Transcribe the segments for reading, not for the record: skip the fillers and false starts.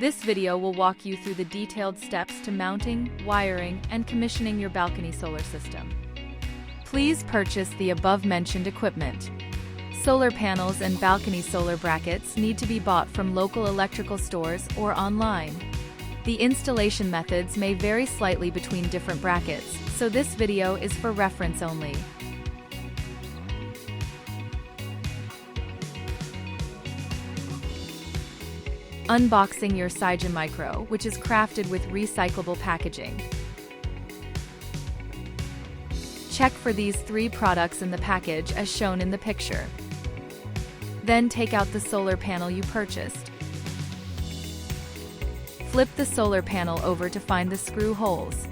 This video will walk you through the detailed steps to mounting, wiring, and commissioning your balcony solar system. Please purchase the above-mentioned equipment. Solar panels and balcony solar brackets need to be bought from local electrical stores or online. The installation methods may vary slightly between different brackets, so this video is for reference only. Unboxing your SigenMicro, which is crafted with recyclable packaging. Check for these 3 products in the package as shown in the picture. Then take out the solar panel you purchased. Flip the solar panel over to find the screw holes.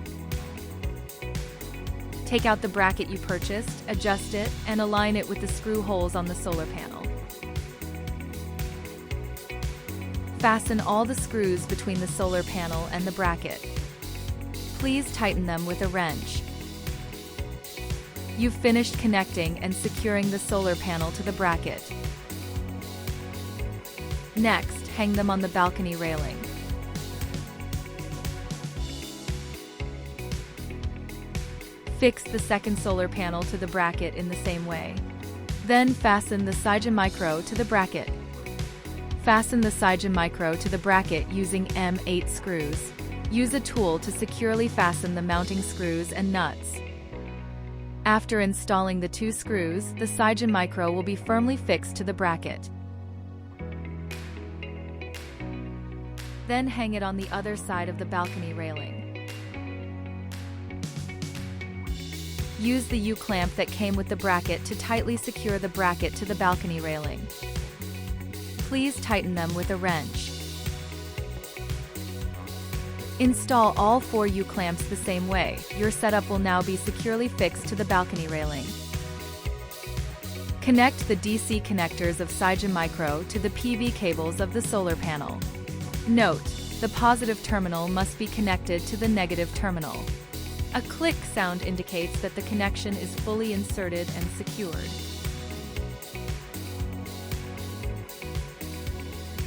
Take out the bracket you purchased, adjust it, and align it with the screw holes on the solar panel. Fasten all the screws between the solar panel and the bracket. Please tighten them with a wrench. You've finished connecting and securing the solar panel to the bracket. Next, hang them on the balcony railing. Fix the second solar panel to the bracket in the same way. Then fasten the SigenMicro to the bracket. Fasten the SigenMicro to the bracket using M8 screws. Use a tool to securely fasten the mounting screws and nuts. After installing the 2 screws, the SigenMicro will be firmly fixed to the bracket. Then hang it on the other side of the balcony railing. Use the U-clamp that came with the bracket to tightly secure the bracket to the balcony railing. Please tighten them with a wrench. Install all 4 U-clamps the same way. Your setup will now be securely fixed to the balcony railing. Connect the DC connectors of SigenMicro to the PV cables of the solar panel. Note, the positive terminal must be connected to the negative terminal. A click sound indicates that the connection is fully inserted and secured.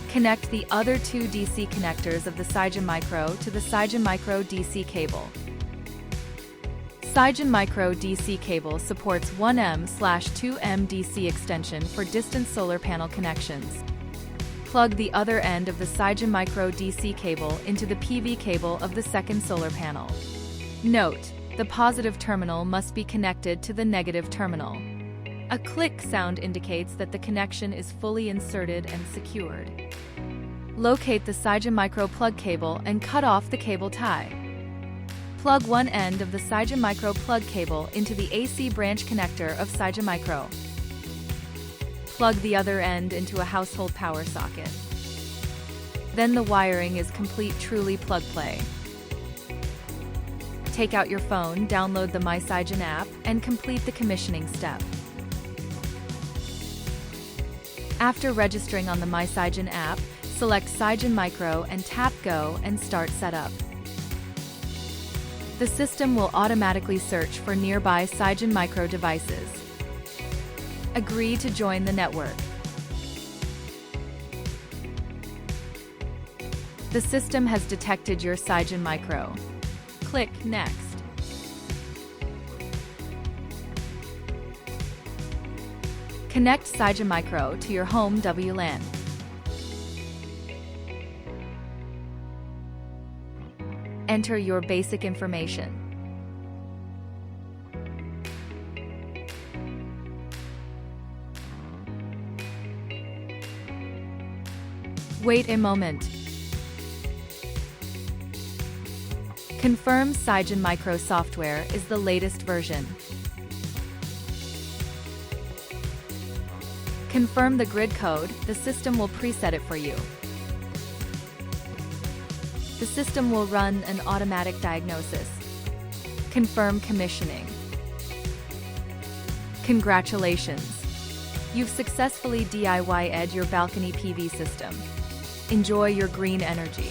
Connect the other 2 DC connectors of the SigenMicro to the SigenMicro DC cable. SigenMicro DC cable supports 1M/2M DC extension for distant solar panel connections. Plug the other end of the SigenMicro DC cable into the PV cable of the second solar panel. Note, the positive terminal must be connected to the negative terminal. A click sound indicates that the connection is fully inserted and secured. Locate the SigenMicro plug cable and cut off the cable tie. Plug one end of the SigenMicro plug cable into the AC branch connector of SigenMicro. Plug the other end into a household power socket. Then the wiring is complete, truly plug-play. Take out your phone, download the MySigen app, and complete the commissioning step. After registering on the MySigen app, select SigenMicro and tap Go and start setup. The system will automatically search for nearby SigenMicro devices. Agree to join the network. The system has detected your SigenMicro. Click Next. Connect SigenMicro to your home WLAN. Enter your basic information. Wait a moment. Confirm SigenMicro software is the latest version. Confirm the grid code, the system will preset it for you. The system will run an automatic diagnosis. Confirm commissioning. Congratulations! You've successfully DIY'd your balcony PV system. Enjoy your green energy.